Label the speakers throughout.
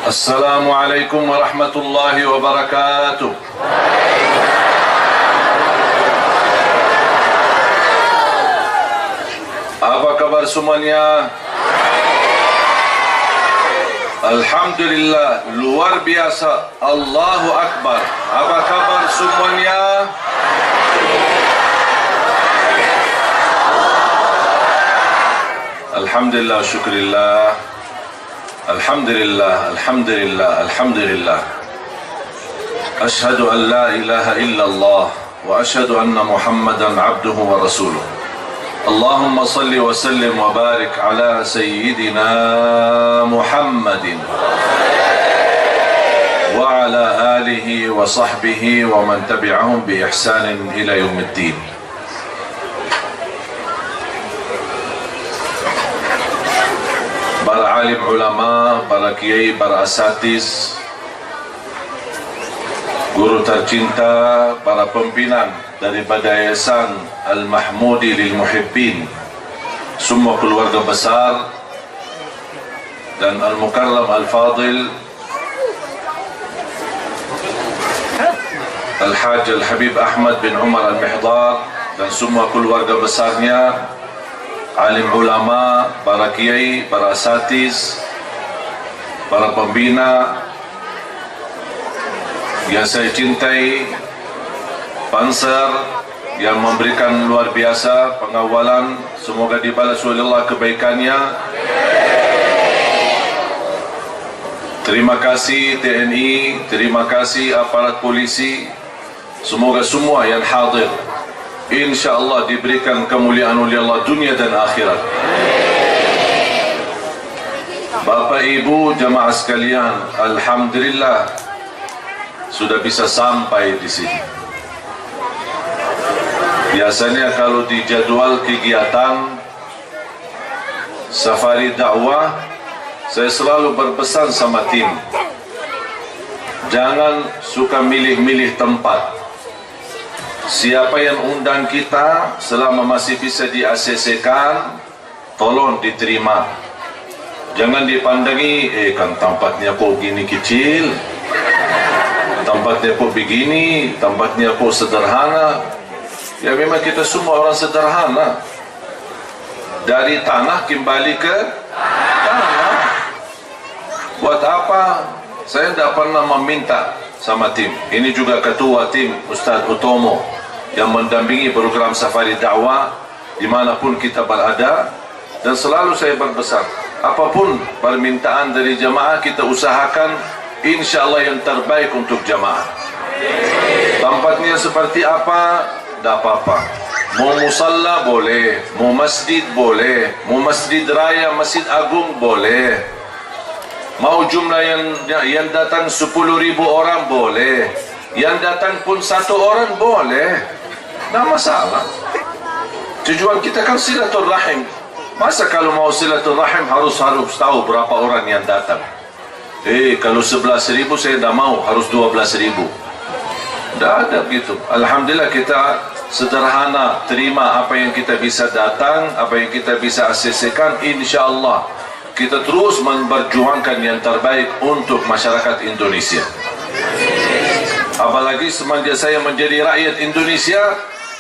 Speaker 1: Assalamualaikum warahmatullahi wabarakatuh. Apa kabar semuanya? Alhamdulillah, luar biasa. Allahu Akbar. Apa kabar semuanya? Alhamdulillah, syukurillah. Alhamdulillah, alhamdulillah, alhamdulillah. Ashhadu an la ilaha illallah wa ashhadu anna Muhammadan abduhu wa rasuluh. Allahumma salli wa sallim wa barik ala sayyidina Muhammadin wa ala alihi wa sahbihi wa man tabi'ahum bi ihsanin ila yaumiddin. Para alim ulama, para kiai, para asatiz, guru tercinta, para pimpinan daripada Yayasan Al-Mahmudi Lil Muhibbin, semua keluarga besar, dan Al-Mukarram Al-Fadil Al-Hajj Al-Habib Ahmad bin Umar Al-Mihdar, dan semua keluarga besarnya, alim ulama, para kiai, para asatiz, para pembina yang saya cintai, Panser yang memberikan luar biasa pengawalan, semoga dibalas oleh Allah kebaikannya. Terima kasih TNI, terima kasih aparat polisi, semoga semua yang hadir InsyaAllah diberikan kemuliaan oleh Allah dunia dan akhirat. Bapak Ibu jamaah sekalian, Alhamdulillah sudah bisa sampai di sini. Biasanya kalau di jadwal kegiatan safari dakwah, saya selalu berpesan sama tim, jangan suka milih-milih tempat. Siapa yang undang kita, selama masih bisa di-ACC-kan, tolong diterima. Jangan dipandangi, kan tempatnya kok gini kecil, tempatnya kok begini, tempatnya kok sederhana. Ya memang kita semua orang sederhana. Dari tanah kembali ke tanah. Buat apa? Saya tidak pernah meminta sama tim. Ini juga ketua tim Ustaz Utomo yang mendampingi program safari dakwah dimanapun kita berada, dan selalu saya berpesan, apapun permintaan dari jamaah kita usahakan insyaAllah yang terbaik untuk jamaah. Tempatnya seperti apa, tidak apa-apa. Mau musalla boleh, mau masjid boleh, mau masjid raya, masjid agung boleh. Mau jumlah yang datang 10.000 orang boleh, yang datang pun 1 orang boleh, tidak masalah. Tujuan kita kan silaturahim. Masa kalau mau silaturahim harus tahu berapa orang yang datang? Kalau 11.000 saya tidak mau, harus 12.000. Tidak ada begitu. Alhamdulillah kita sederhana, terima apa yang kita bisa datang, apa yang kita bisa ACC-kan, insyaAllah kita terus memperjuangkan yang terbaik untuk masyarakat Indonesia. Apalagi semenjak saya menjadi rakyat Indonesia,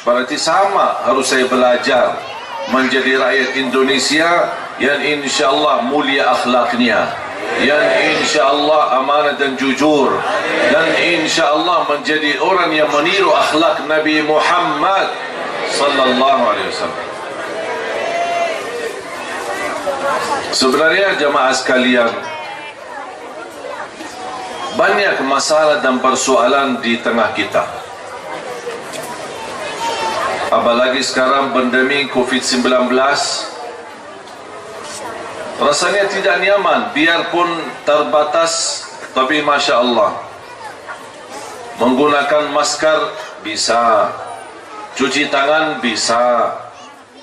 Speaker 1: berarti sama harus saya belajar menjadi rakyat Indonesia yang insyaAllah mulia akhlaknya, yang insyaAllah amanah dan jujur, dan insyaAllah menjadi orang yang meniru akhlak Nabi Muhammad sallallahu alaihi wasallam. Sebenarnya jamaah sekalian, banyak masalah dan persoalan di tengah kita. Apalagi sekarang pandemi COVID-19, rasanya tidak nyaman, biarpun terbatas, tapi Masya Allah, menggunakan masker bisa, cuci tangan bisa,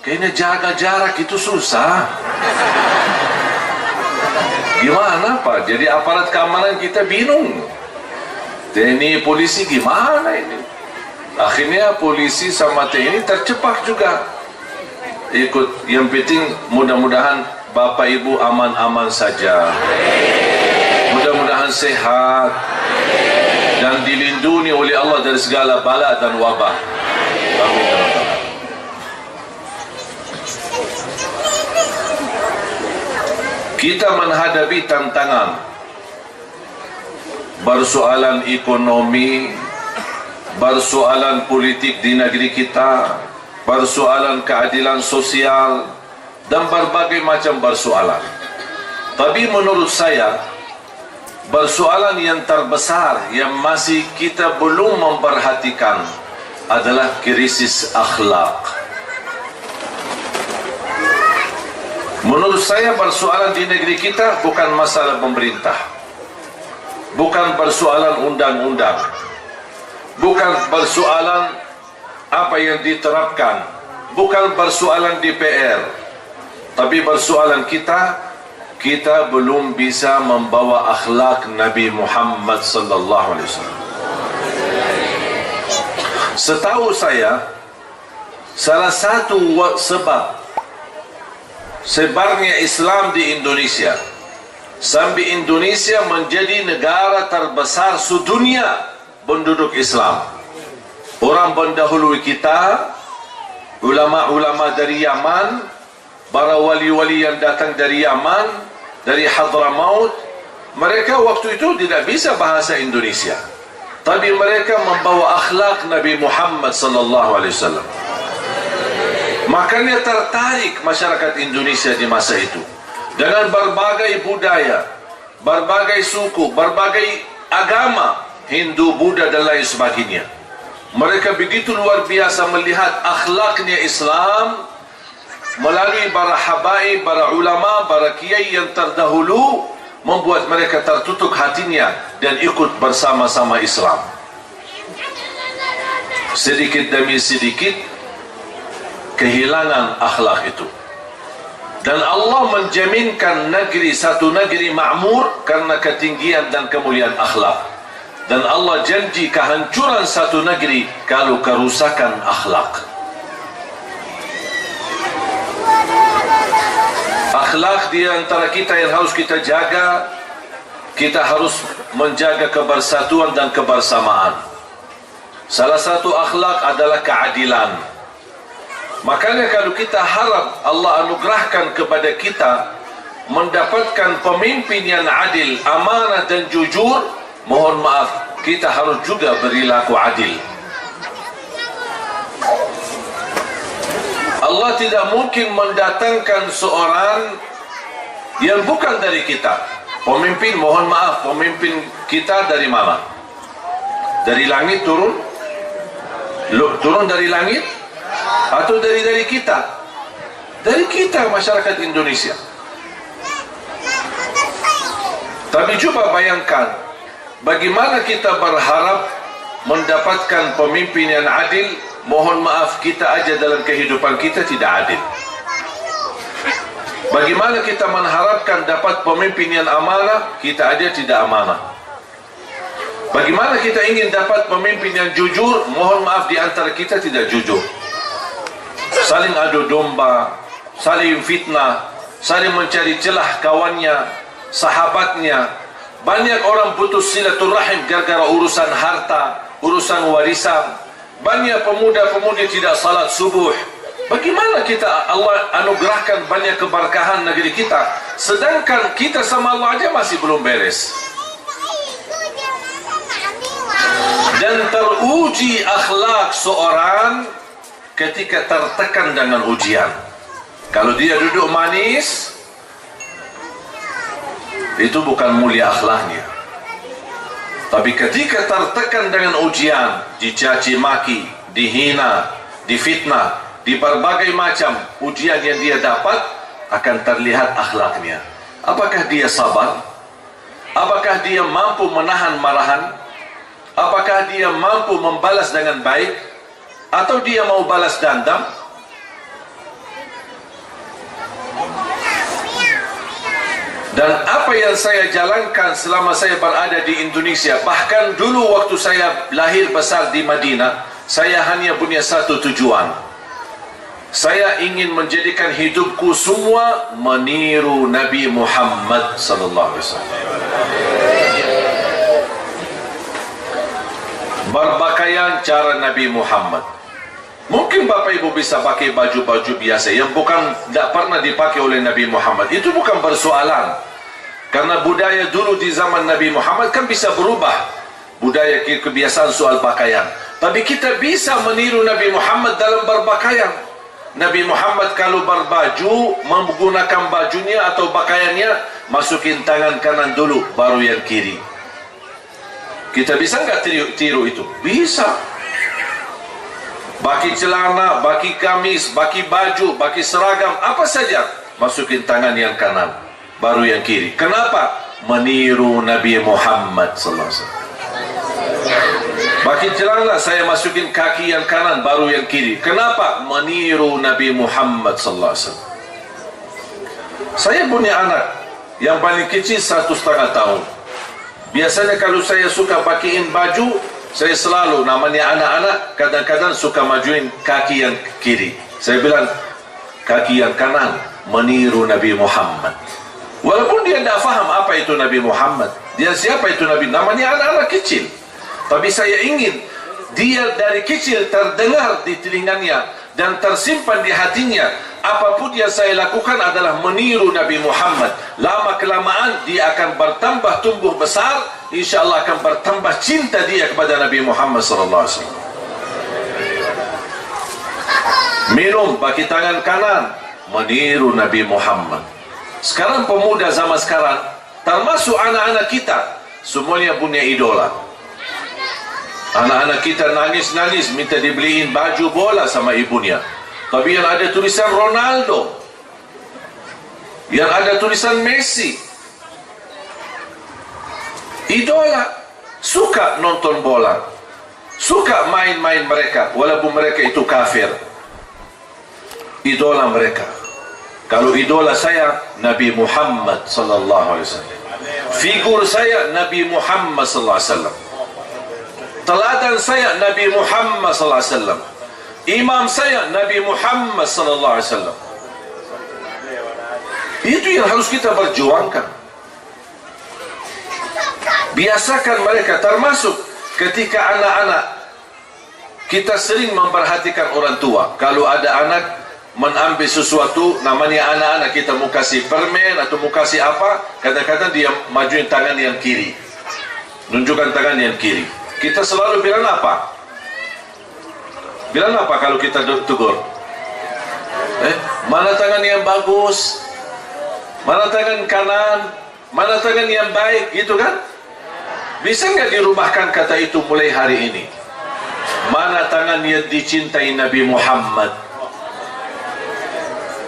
Speaker 1: kayaknya jaga jarak itu susah. Gimana Pak? Jadi aparat keamanan kita bingung. TNI polisi gimana ini? Akhirnya polisi sama TNI tercepat juga ikut. Yang penting mudah-mudahan Bapak Ibu aman-aman saja. Mudah-mudahan keadaan sehat dan dilindungi oleh Allah dari segala bala dan wabah. Amin ya rabbal alamin. Kita menghadapi tantangan persoalan ekonomi, persoalan politik di negeri kita, persoalan keadilan sosial, dan berbagai macam persoalan. Tapi menurut saya, persoalan yang terbesar yang masih kita belum memperhatikan adalah krisis akhlak. Menurut saya persoalan di negeri kita bukan masalah pemerintah, bukan persoalan undang-undang, bukan persoalan apa yang diterapkan, bukan persoalan DPR, tapi persoalan kita belum bisa membawa akhlak Nabi Muhammad sallallahu alaihi wasallam. Setahu saya, salah satu sebab sebarnya Islam di Indonesia sampai Indonesia menjadi negara terbesar sedunia penduduk Islam. Orang pendahulu kita, ulama-ulama dari Yaman, para wali-wali yang datang dari Yaman, dari Hadramaut, mereka waktu itu tidak bisa bahasa Indonesia, tapi mereka membawa akhlak Nabi Muhammad sallallahu alaihi wasallam. Makanya tertarik masyarakat Indonesia di masa itu dengan berbagai budaya, berbagai suku, berbagai agama, Hindu, Buddha dan lain sebagainya. Mereka begitu luar biasa melihat akhlaknya Islam melalui para habaib, para ulama, para kiai yang terdahulu, membuat mereka tertutup hatinya dan ikut bersama-sama Islam. Sedikit demi sedikit kehilangan akhlak itu, dan Allah menjaminkan satu negeri makmur karena ketinggian dan kemuliaan akhlak, dan Allah janji kehancuran satu negeri kalau kerusakan akhlak. Akhlak di antara kita yang harus kita jaga. Kita harus menjaga kebersatuan dan kebersamaan. Salah satu akhlak adalah keadilan. Makanya kalau kita harap Allah anugerahkan kepada kita mendapatkan pemimpin yang adil, amanah dan jujur, mohon maaf, kita harus juga berlaku adil. Allah tidak mungkin mendatangkan seorang yang bukan dari kita. Pemimpin, mohon maaf, pemimpin kita dari mana? Dari langit turun? Turun dari langit? Atau dari kita? Dari kita, masyarakat Indonesia. Tapi coba bayangkan, bagaimana kita berharap mendapatkan pemimpin yang adil. Mohon maaf, kita aja dalam kehidupan kita tidak adil. Bagaimana kita mengharapkan dapat pemimpin yang amanah, kita aja tidak amanah. Bagaimana kita ingin dapat pemimpin yang jujur, mohon maaf, di antara kita tidak jujur. Saling adu domba, saling fitnah, saling mencari celah kawannya, sahabatnya. Banyak orang putus silaturahim gara-gara urusan harta, urusan warisan. Banyak pemuda-pemudi tidak salat subuh. Bagaimana kita Allah anugerahkan banyak keberkahan negeri kita, sedangkan kita sama Allah aja masih belum beres. Dan teruji akhlak seorang ketika tertekan dengan ujian. Kalau dia duduk manis, itu bukan mulia akhlaknya. Tapi ketika tertekan dengan ujian, dicaci maki, dihina, difitnah, di berbagai macam ujian yang dia dapat, akan terlihat akhlaknya. Apakah dia sabar? Apakah dia mampu menahan marahan? Apakah dia mampu membalas dengan baik? Atau dia mau balas dendam? Dan apa yang saya jalankan selama saya berada di Indonesia, bahkan dulu waktu saya lahir besar di Madinah, saya hanya punya satu tujuan. Saya ingin menjadikan hidupku semua meniru Nabi Muhammad sallallahu alaihi wasallam. Berpakaian cara Nabi Muhammad. Mungkin Bapak Ibu bisa pakai baju-baju biasa yang tidak pernah dipakai oleh Nabi Muhammad. Itu bukan persoalan. Karena budaya dulu di zaman Nabi Muhammad kan bisa berubah. Budaya kebiasaan soal pakaian. Tapi kita bisa meniru Nabi Muhammad dalam berpakaian. Nabi Muhammad kalau berbaju, menggunakan bajunya atau pakaiannya, masukin tangan kanan dulu, baru yang kiri. Kita bisa nggak tiru itu? Bisa. Baki celana, baki kamis, baki baju, baki seragam, apa saja, masukin tangan yang kanan, baru yang kiri. Kenapa? Meniru Nabi Muhammad sallallahu alaihi wasallam. Baki celana, saya masukin kaki yang kanan, baru yang kiri. Kenapa? Meniru Nabi Muhammad sallallahu alaihi wasallam. Saya punya anak yang paling kecil 1,5 tahun. Biasanya kalau saya suka pakaiin baju, saya selalu, namanya anak-anak, kadang-kadang suka majuin kaki yang kiri. Saya bilang, kaki yang kanan, meniru Nabi Muhammad. Walaupun dia tidak faham apa itu Nabi Muhammad. Dia siapa itu Nabi? Namanya anak-anak kecil. Tapi saya ingin, dia dari kecil terdengar di telinganya, dan tersimpan di hatinya. Apapun yang saya lakukan adalah meniru Nabi Muhammad. Lama kelamaan dia akan bertambah tumbuh besar, insya-Allah akan bertambah cinta dia kepada Nabi Muhammad sallallahu alaihi wasallam. Minum pakai tangan kanan, meniru Nabi Muhammad. Sekarang pemuda zaman sekarang, termasuk anak-anak kita, semuanya punya idola. Anak-anak kita nangis-nangis minta dibeliin baju bola sama ibunya. Tapi yang ada tulisan Ronaldo, yang ada tulisan Messi. Idola, suka nonton bola, suka main-main mereka, walaupun mereka itu kafir. Idola mereka. Kalau idola saya Nabi Muhammad sallallahu alaihi wasallam. Figur saya Nabi Muhammad sallallahu alaihi wasallam. Teladan saya Nabi Muhammad sallallahu alaihi wasallam. Imam saya Nabi Muhammad sallallahu alaihi wasallam. Itu yang harus kita perjuangkan. Biasakan mereka, termasuk ketika anak-anak kita sering memperhatikan orang tua. Kalau ada anak mengambil sesuatu, namanya anak-anak, kita mau kasih permen atau mau kasih apa, kadang-kadang dia majuin tangan yang kiri, nunjukkan tangan yang kiri. Kita selalu bilang apa? Bilang apa kalau kita tegur? Mana tangan yang bagus? Mana tangan kanan? Mana tangan yang baik? Gitu kan? Bisa nggak dirubahkan kata itu mulai hari ini? Mana tangan yang dicintai Nabi Muhammad?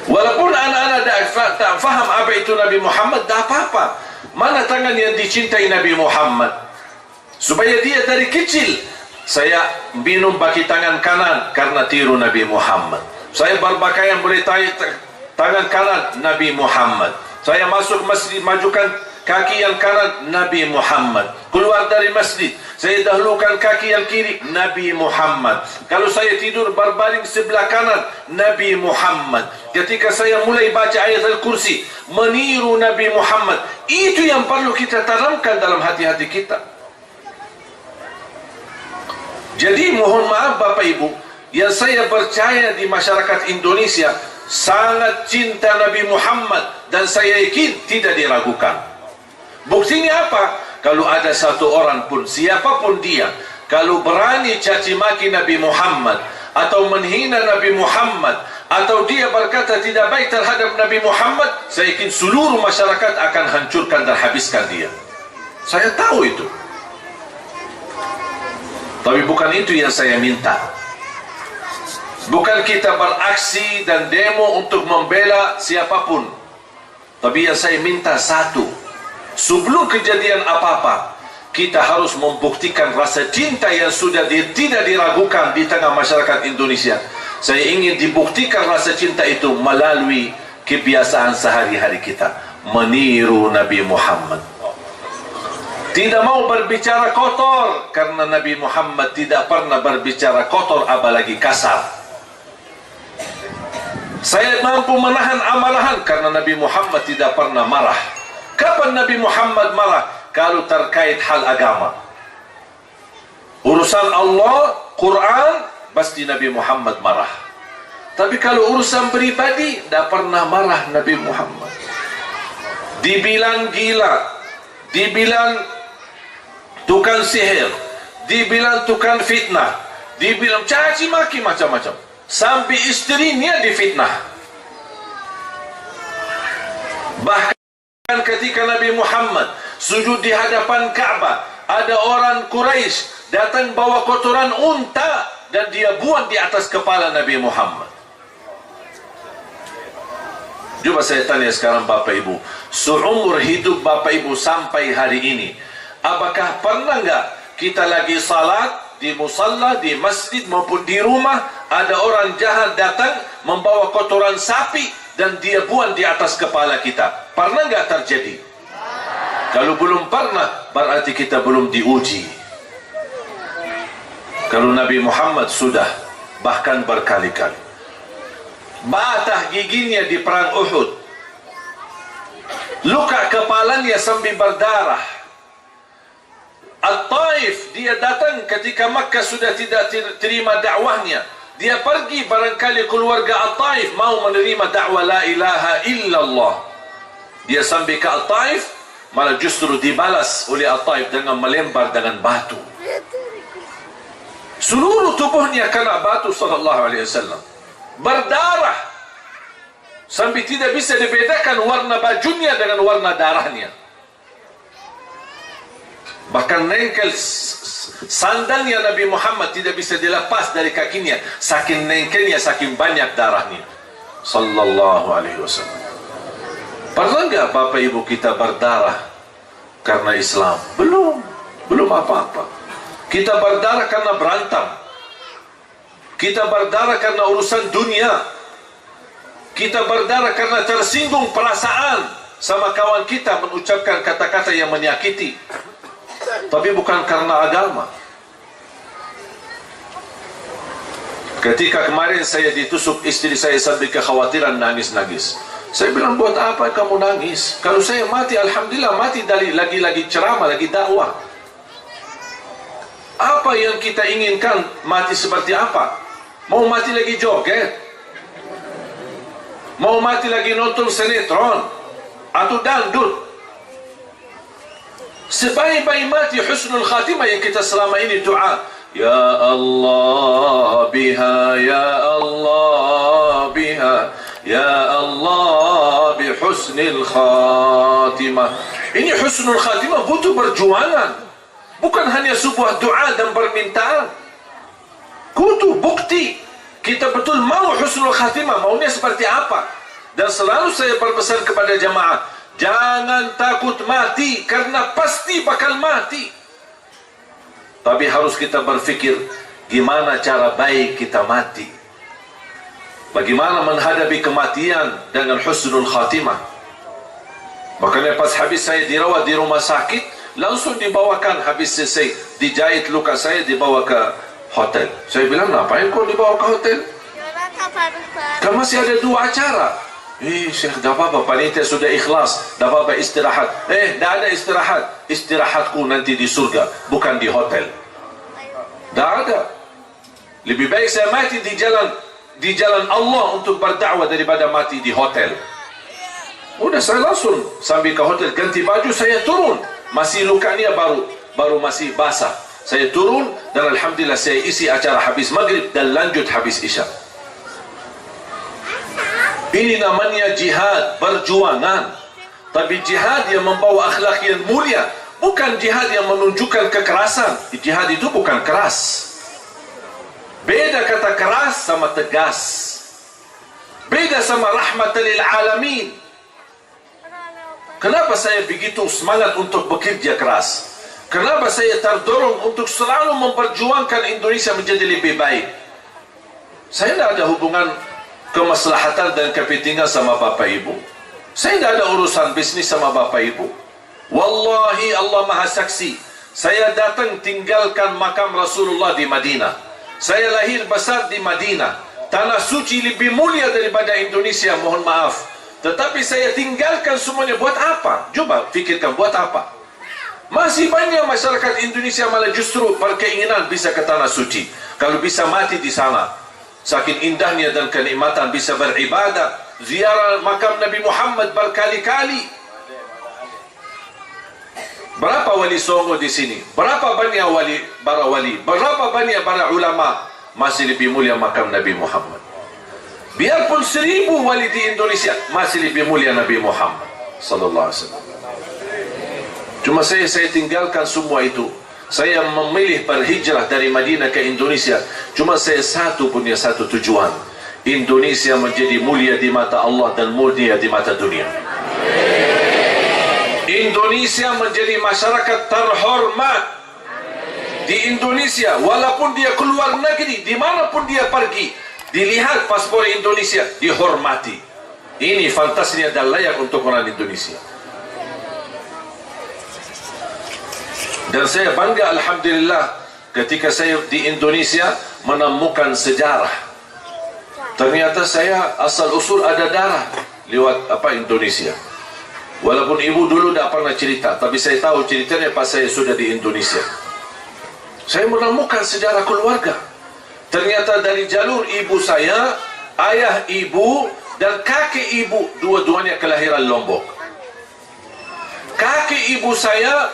Speaker 1: Walaupun anak-anak tak faham apa itu Nabi Muhammad, tak apa-apa. Mana tangan yang dicintai Nabi Muhammad? Supaya dia dari kecil, saya minum pakai tangan kanan karena tiru Nabi Muhammad. Saya berpakaian boleh tangan kanan Nabi Muhammad. Saya masuk masjid majukan kaki yang kanan Nabi Muhammad. Keluar dari masjid, saya dahulukan kaki yang kiri Nabi Muhammad. Kalau saya tidur berbaring sebelah kanan Nabi Muhammad. Ketika saya mulai baca ayat Al-Kursi, meniru Nabi Muhammad. Itu yang perlu kita tanamkan dalam hati-hati kita. Jadi mohon maaf Bapak Ibu, yang saya percaya di masyarakat Indonesia sangat cinta Nabi Muhammad, dan saya yakin tidak diragukan. Buktinya apa? Kalau ada satu orang pun, siapapun dia, kalau berani caci maki Nabi Muhammad atau menghina Nabi Muhammad, atau dia berkata tidak baik terhadap Nabi Muhammad, saya yakin seluruh masyarakat akan hancurkan dan habiskan dia. Saya tahu itu. Tapi bukan itu yang saya minta. Bukan kita beraksi dan demo untuk membela siapapun. Tapi yang saya minta satu, sebelum kejadian apa-apa, kita harus membuktikan rasa cinta yang sudah tidak diragukan di tengah masyarakat Indonesia. Saya ingin dibuktikan rasa cinta itu melalui kebiasaan sehari-hari kita, meniru Nabi Muhammad. Tidak mau berbicara kotor, karena Nabi Muhammad tidak pernah berbicara kotor, apalagi kasar. Saya mampu menahan amarahan, karena Nabi Muhammad tidak pernah marah. Kapan Nabi Muhammad marah? Kalau terkait hal agama. Urusan Allah, Quran, pasti Nabi Muhammad marah. Tapi kalau urusan pribadi, tidak pernah marah Nabi Muhammad. Dibilang gila, dibilang tukang sihir, dibilang tukang fitnah, dibilang caci maki macam-macam. Sampai istrinya difitnah. Bahkan ketika Nabi Muhammad sujud di hadapan Ka'bah, ada orang Quraisy datang bawa kotoran unta dan dia buang di atas kepala Nabi Muhammad. Coba saya tanya sekarang Bapak Ibu, seumur hidup Bapak Ibu sampai hari ini, apakah pernah enggak kita lagi salat di musalla, di masjid maupun di rumah, ada orang jahat datang membawa kotoran sapi dan dia buang di atas kepala kita? Pernah enggak terjadi? Kalau belum pernah, berarti kita belum diuji. Kalau Nabi Muhammad sudah, bahkan berkali-kali. Batah giginya di perang Uhud, luka kepalanya sambil berdarah. At-Taif, dia datang ketika Makkah sudah tidak terima dakwahnya. Dia pergi, barangkali keluarga At-Taif mau menerima dakwah la ilaha illallah. Dia sampai ke At-Taif, malah justru dibalas oleh At-Taif dengan melempar dengan batu. Seluruh tubuhnya kena batu sallallahu alaihi wasallam. Berdarah sampai tidak bisa dibedakan warna bajunya dengan warna darahnya. Bahkan nengkel sandalnya Nabi Muhammad tidak bisa dilepas dari kakinya, saking nengkelnya, saking banyak darahnya sallallahu alaihi wasallam. Pernah enggak Bapak Ibu kita berdarah karena Islam? Belum apa-apa. Kita berdarah karena berantem, kita berdarah karena urusan dunia, kita berdarah karena tersinggung perasaan sama kawan kita mengucapkan kata-kata yang menyakiti, tapi bukan karena agama. Ketika kemarin saya ditusuk istri saya sampai kekhawatiran nangis-nangis. Saya bilang, buat apa kamu nangis? Kalau saya mati, alhamdulillah mati dari lagi-lagi ceramah, lagi dakwah. Apa yang kita inginkan? Mati seperti apa? Mau mati lagi joget? Mau mati lagi nonton sinetron atau dangdut? Sebaik-baik mati husnul khatimah yang kita selama ini doa, ya Allah biha, ya Allah biha, ya Allah bi husnul khatimah. Ini husnul khatimah butuh perjuangan, bukan hanya sebuah doa dan permintaan. Kudu bukti kita betul mau husnul khatimah, maunya seperti apa. Dan selalu saya berpesan kepada jamaah, jangan takut mati, karena pasti bakal mati. Tapi harus kita berfikir, gimana cara baik kita mati, bagaimana menghadapi kematian dengan husnul khatimah. Makanya pas habis saya dirawat di rumah sakit, langsung dibawakan, habis selesai dijahit luka saya, dibawa ke hotel. Saya bilang, ngapain kau dibawa ke hotel? Kan masih ada 2 acara. Syekh, dah apa-apa, panitia sudah ikhlas, dah apa-apa istirahat. Dah ada istirahat. Istirahatku nanti di surga, bukan di hotel. Dah ada. Lebih baik saya mati di jalan Allah untuk berdakwah daripada mati di hotel. Udah, saya langsung sambil ke hotel, ganti baju, saya turun. Masih lukanya baru masih basah. Saya turun dan alhamdulillah saya isi acara habis maghrib dan lanjut habis isya. Ini namanya jihad, perjuangan. Tapi jihad yang membawa akhlak yang mulia, bukan jihad yang menunjukkan kekerasan. Jihad itu bukan keras. Beda kata keras sama tegas. Beda sama rahmatan lil alamin. Kenapa saya begitu semangat untuk bekerja keras? Kenapa saya terdorong untuk selalu memperjuangkan Indonesia menjadi lebih baik? Saya tidak ada hubungan kemaslahatan dan kepentingan sama Bapak Ibu. Saya tidak ada urusan bisnis sama Bapak Ibu. Wallahi Allah Maha Saksi, saya datang tinggalkan makam Rasulullah di Madinah. Saya lahir besar di Madinah, tanah suci lebih mulia daripada Indonesia, mohon maaf. Tetapi saya tinggalkan semuanya buat apa? Coba fikirkan, buat apa? Masih banyak masyarakat Indonesia malah justru berkeinginan bisa ke tanah suci. Kalau bisa mati di sana, saking indahnya dan kenikmatan, bisa beribadah, ziarah makam Nabi Muhammad berkali-kali. Berapa wali songo di sini? Berapa banyak para wali? Berapa banyak para ulama? Masih lebih mulia makam Nabi Muhammad. Biarpun 1000 wali di Indonesia, masih lebih mulia Nabi Muhammad sallallahu alaihi wasallam. Cuma saya tinggalkan semua itu. Saya memilih berhijrah dari Madinah ke Indonesia. Cuma saya punya satu tujuan. Indonesia menjadi mulia di mata Allah dan mulia di mata dunia. Indonesia menjadi masyarakat terhormat. Di Indonesia, walaupun dia keluar negeri, dimanapun dia pergi, dilihat paspor Indonesia, dihormati. Ini fantasinya dan layak untuk orang Indonesia. Dan saya bangga, alhamdulillah, ketika saya di Indonesia menemukan sejarah. Ternyata saya asal usul ada darah lewat Indonesia. Walaupun ibu dulu tidak pernah cerita, tapi saya tahu ceritanya pas saya sudah di Indonesia. Saya menemukan sejarah keluarga. Ternyata dari jalur ibu saya, ayah ibu dan kakek ibu, dua-duanya kelahiran Lombok. Kakek ibu saya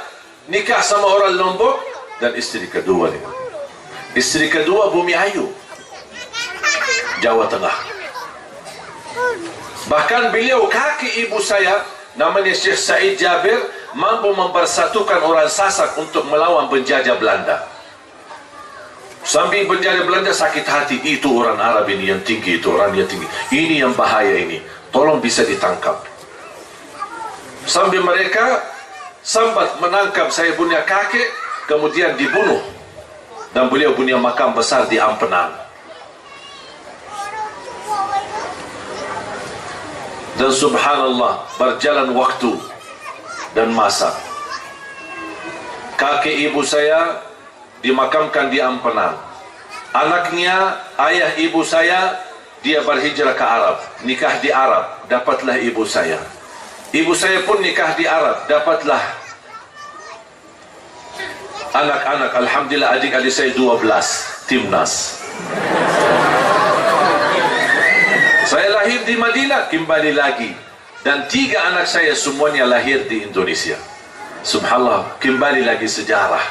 Speaker 1: nikah sama orang Lombok, dan istri kedua nih. Istri kedua Bumi Ayu, Jawa Tengah. Bahkan beliau kakek ibu saya, namanya Syekh Said Jabir, mampu mempersatukan orang Sasak untuk melawan penjajah Belanda. Sambil penjajah Belanda sakit hati, itu orang Arab ini yang tinggi, itu orang yang tinggi, ini yang bahaya ini, tolong bisa ditangkap. Sambil mereka sambat menangkap saya punya kakek, kemudian dibunuh, dan beliau punya makam besar di Ampenan. Dan subhanallah, berjalan waktu dan masa, kakek ibu saya dimakamkan di Ampenan. Anaknya, ayah ibu saya, dia berhijrah ke Arab, nikah di Arab, dapatlah ibu saya. Ibu saya pun nikah di Arab, dapatlah anak-anak. Alhamdulillah, adik-adik saya 12, timnas. Saya lahir di Madinah, kembali lagi, dan 3 anak saya semuanya lahir di Indonesia. Subhanallah, kembali lagi sejarah.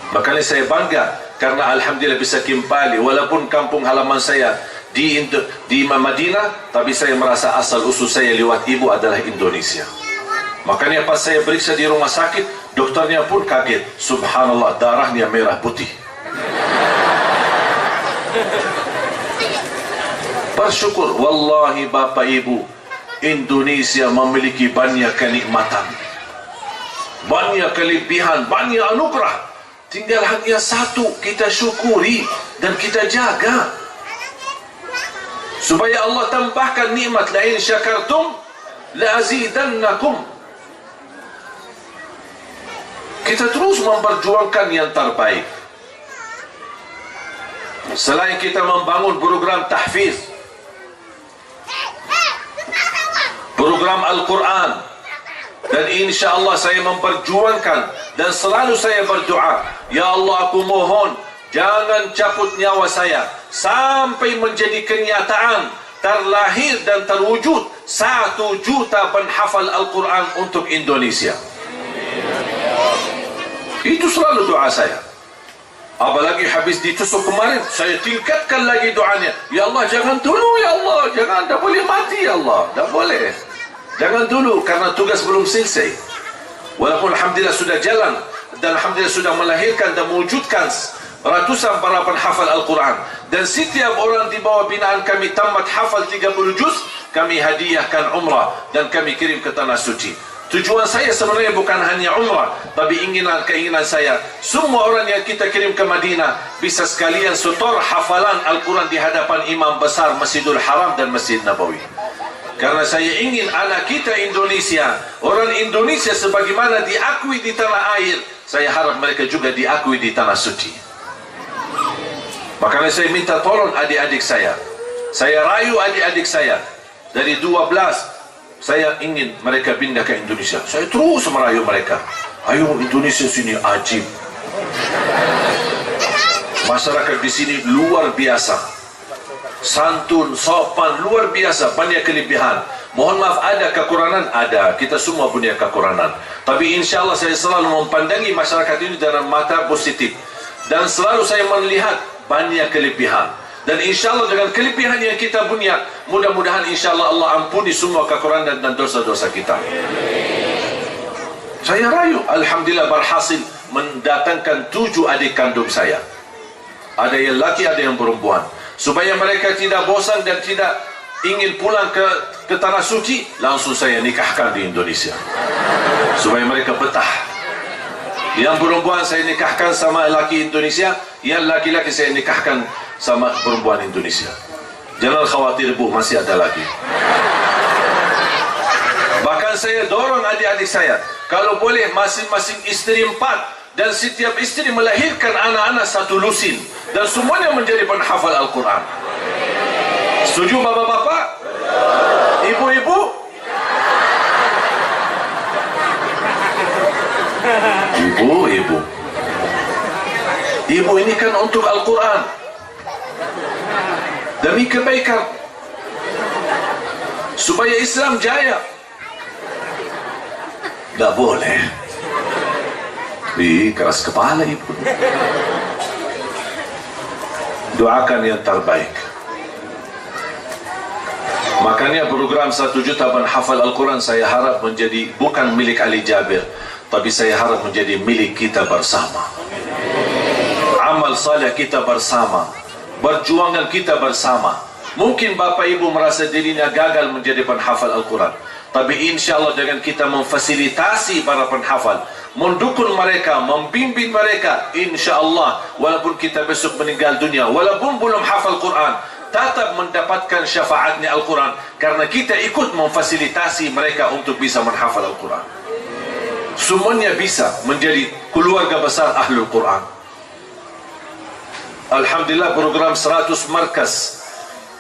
Speaker 1: Makanya saya bangga karena alhamdulillah bisa kembali, walaupun kampung halaman saya di Madinah, tapi saya merasa asal usul saya lewat ibu adalah Indonesia. Makanya pas saya periksa di rumah sakit, dokternya pun kaget. Subhanallah, darahnya merah putih. Bersyukur, wallahi bapak ibu, Indonesia memiliki banyak kenikmatan, banyak kelebihan, banyak anugerah. Tinggal hanya satu, kita syukuri dan kita jaga, supaya Allah tambahkan nikmat. La in syakartum la azidannakum. Kita terus memperjuangkan yang terbaik. Selain kita membangun program tahfiz, program Al-Quran, dan insya Allah saya memperjuangkan dan selalu saya berdoa, ya Allah, aku mohon jangan cabut nyawa saya sampai menjadi kenyataan terlahir dan terwujud 1 juta penghafal Al-Quran untuk Indonesia. Itu selalu doa saya. Apalagi habis ditusuk kemarin, saya tingkatkan lagi doanya. Ya Allah, jangan dulu ya Allah, jangan, tak boleh mati ya Allah, tak boleh. Jangan dulu, karena tugas belum selesai. Walaupun alhamdulillah sudah jalan, dan alhamdulillah sudah melahirkan dan mewujudkan ratusan para penghafal Al-Quran. Dan setiap orang di bawah binaan kami tamat hafal 30 juz, kami hadiahkan umrah dan kami kirim ke tanah suci. Tujuan saya sebenarnya bukan hanya umrah, tapi keinginan saya, semua orang yang kita kirim ke Madinah bisa sekalian setor hafalan Al-Quran di hadapan imam besar Masjidul Haram dan Masjid Nabawi. Karena saya ingin anak kita Indonesia, orang Indonesia sebagaimana diakui di tanah air, saya harap mereka juga diakui di tanah suci. Makanya saya minta tolong adik-adik saya rayu adik-adik saya dari 12 saya ingin mereka pindah ke Indonesia. Saya terus merayu mereka, ayo Indonesia sini ajib. Masyarakat di sini luar biasa, santun, sopan, luar biasa, banyak kelebihan. Mohon maaf, ada kekurangan? Ada, kita semua punya kekurangan. Tapi insya Allah saya selalu mempandangi masyarakat ini dengan mata positif. Dan selalu saya melihat banyak kelebihan. Dan insya Allah dengan kelebihan yang kita punya, mudah-mudahan insya Allah Allah ampuni semua kekurangan dan dosa-dosa kita. Saya rayu, alhamdulillah berhasil mendatangkan 7 adik kandung saya. Ada yang laki, ada yang perempuan. Supaya mereka tidak bosan dan tidak ingin pulang ke tanah suci, langsung saya nikahkan di Indonesia. Supaya mereka betah. Yang perempuan saya nikahkan sama laki Indonesia, yang laki-laki saya nikahkan sama perempuan Indonesia. Jangan khawatir Bu, masih ada lagi. Bahkan saya dorong adik-adik saya, kalau boleh masing-masing istri 4, dan setiap istri melahirkan anak-anak 1 lusin, dan semuanya menjadi penghafal Al-Quran. Setuju bapak-bapak? Ibu-ibu? Ibu-ibu, ibu ini kan untuk Al-Quran, demi kebaikan, supaya Islam jaya. Gak boleh keras kepala ibu. Doakan yang terbaik. Makanya program 1 juta penghafal Al-Quran saya harap menjadi bukan milik Ali Jabir, tapi saya harap menjadi milik kita bersama. Amal saleh kita bersama, perjuangan kita bersama. Mungkin bapak ibu merasa dirinya gagal menjadi penghafal Al-Quran, tapi insya Allah dengan kita memfasilitasi para penghafal, mendukung mereka, membimbing mereka, insya Allah walaupun kita besok meninggal dunia, walaupun belum hafal Quran, tetap mendapatkan syafaatnya Al-Quran, karena kita ikut memfasilitasi mereka untuk bisa menghafal Al-Quran. Semuanya bisa menjadi keluarga besar Ahlul Quran. Alhamdulillah program 100 markas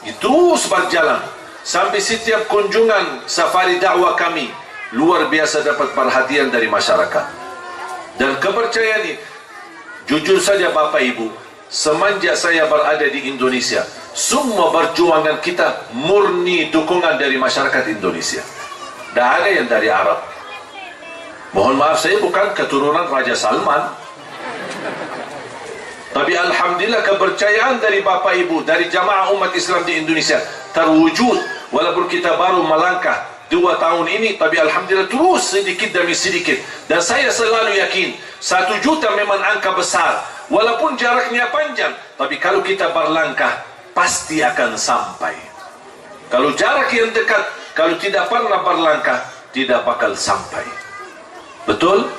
Speaker 1: itu berjalan sampai setiap kunjungan safari dakwah kami luar biasa dapat perhatian dari masyarakat. Dan kepercayaan ini, jujur saja bapak ibu, semenjak saya berada di Indonesia, semua perjuangan kita murni dukungan dari masyarakat Indonesia. Tidak ada yang dari Arab. Mohon maaf, saya bukan keturunan Raja Salman, tapi alhamdulillah kepercayaan dari bapak ibu, dari jamaah umat Islam di Indonesia terwujud. Walaupun kita baru melangkah 2 tahun ini, tapi alhamdulillah terus sedikit demi sedikit. Dan saya selalu yakin 1 juta memang angka besar, walaupun jaraknya panjang, tapi kalau kita berlangkah pasti akan sampai. Kalau jarak yang dekat, kalau tidak pernah berlangkah, tidak bakal sampai. Betul?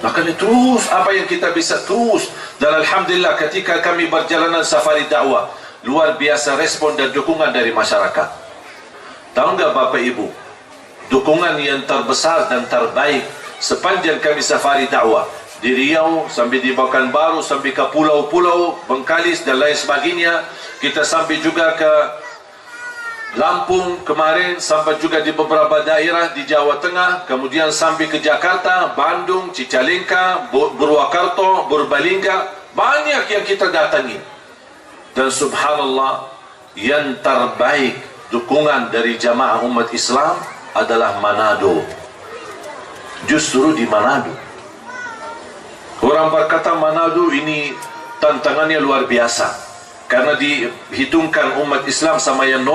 Speaker 1: Makanya terus apa yang kita bisa terus. Dan alhamdulillah ketika kami berjalanan safari dakwah, luar biasa respon dan dukungan dari masyarakat. Tahu nggak bapak ibu, dukungan yang terbesar dan terbaik sepanjang kami safari dakwah di Riau sampai di Pekanbaru, sampai ke pulau-pulau Bengkalis dan lain sebagainya, kita sampai juga ke Lampung kemarin, sampai juga di beberapa daerah di Jawa Tengah, kemudian sampai ke Jakarta, Bandung, Cicalengka, Purwakarta, Purbalingga, banyak yang kita datangi. Dan subhanallah, yang terbaik dukungan dari jamaah umat Islam adalah Manado. Justru di Manado, orang berkata Manado ini tantangannya luar biasa, karena dihitungkan umat Islam sama yang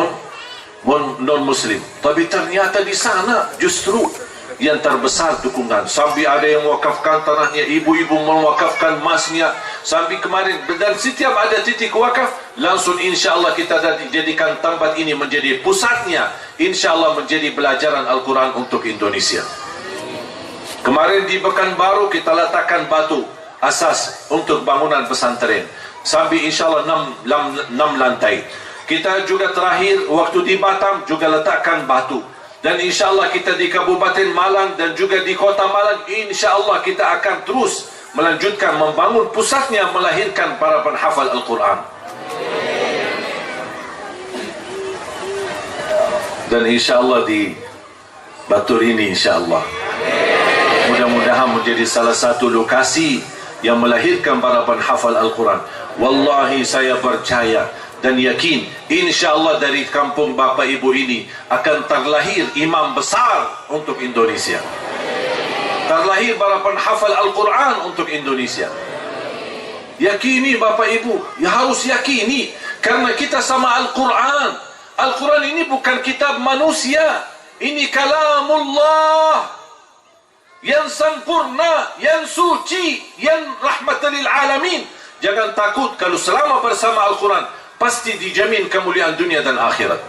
Speaker 1: non-muslim. Tapi ternyata di sana justru yang terbesar dukungan. Sampai ada yang wakafkan tanahnya, ibu-ibu mewakafkan emasnya. Sampai kemarin, dan setiap ada titik wakaf, langsung insya Allah kita jadikan tempat ini menjadi pusatnya, insya Allah menjadi pelajaran Al-Quran untuk Indonesia. Kemarin di Pekanbaru kita letakkan batu asas untuk bangunan pesantren, sampai insya Allah 6 lantai. Kita juga terakhir waktu di Batam juga letakkan batu. Dan insya Allah kita di Kabupaten Malang dan juga di Kota Malang, insya Allah kita akan terus melanjutkan membangun pusatnya, melahirkan para penghafal Al-Quran. Dan insya Allah di Batur ini insya Allah mudah-mudahan menjadi salah satu lokasi yang melahirkan para penghafal Al-Quran. Wallahi saya percaya dan yakin insya Allah dari kampung bapa ibu ini akan terlahir imam besar untuk Indonesia, terlahir para penghafal Al-Quran untuk Indonesia. Yakini bapa ibu, ya harus yakini, karena kita sama Al-Quran. Al-Quran ini bukan kitab manusia, ini kalamullah yang sempurna, yang suci, yang rahmatan lil alamin. Jangan takut, kalau selama bersama Al-Quran pasti dijamin kemuliaan dunia dan akhirat.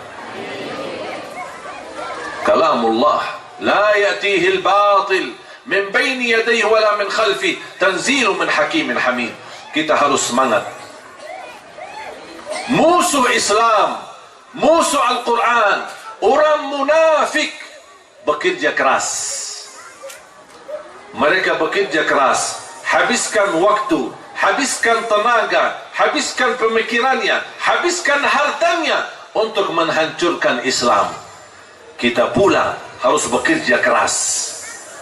Speaker 1: Kalamullah la ya'tihi al-batil min baini yadayhi wala min khalfi tanzilu min hakimin hamid. Kita harus semangat. Musuh Islam, musuh Al-Quran, orang munafik bekerja keras. Mereka bekerja keras, habiskan waktu, habiskan tenaga, habiskan pemikirannya, habiskan hartanya untuk menghancurkan Islam. Kita pula harus bekerja keras,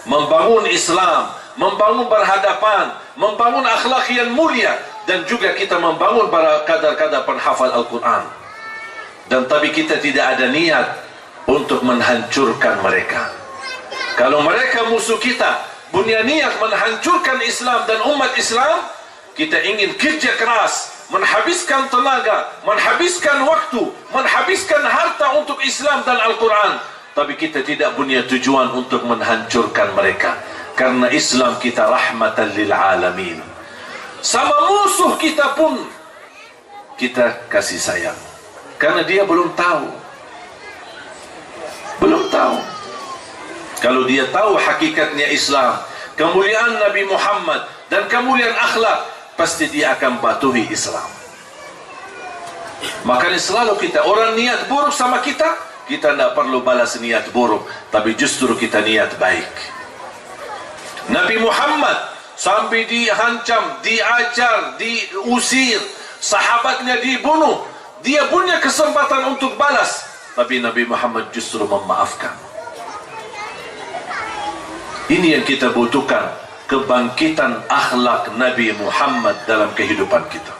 Speaker 1: membangun Islam, membangun berhadapan, membangun akhlak yang mulia, dan juga kita membangun para kadar-kadar penghafal Al-Quran. Dan tapi kita tidak ada niat untuk menghancurkan mereka. Kalau mereka musuh kita, punya niat menghancurkan Islam dan umat Islam, kita ingin kerja keras, menghabiskan tenaga, menghabiskan waktu, menghabiskan harta untuk Islam dan Al-Quran, tapi kita tidak punya tujuan untuk menghancurkan mereka, karena Islam kita rahmatan lil alamin. Sama musuh kita pun kita kasih sayang, karena dia belum tahu. Kalau dia tahu hakikatnya Islam, kemuliaan Nabi Muhammad dan kemuliaan akhlak, pasti dia akan patuhi Islam. Makanya selalu kita, orang niat buruk sama kita, kita tidak perlu balas niat buruk, tapi justru kita niat baik. Nabi Muhammad sampai dihancam, diajar, diusir, sahabatnya dibunuh, dia punya kesempatan untuk balas, tapi Nabi Muhammad justru memaafkan. Ini yang kita butuhkan, kebangkitan akhlak Nabi Muhammad dalam kehidupan kita.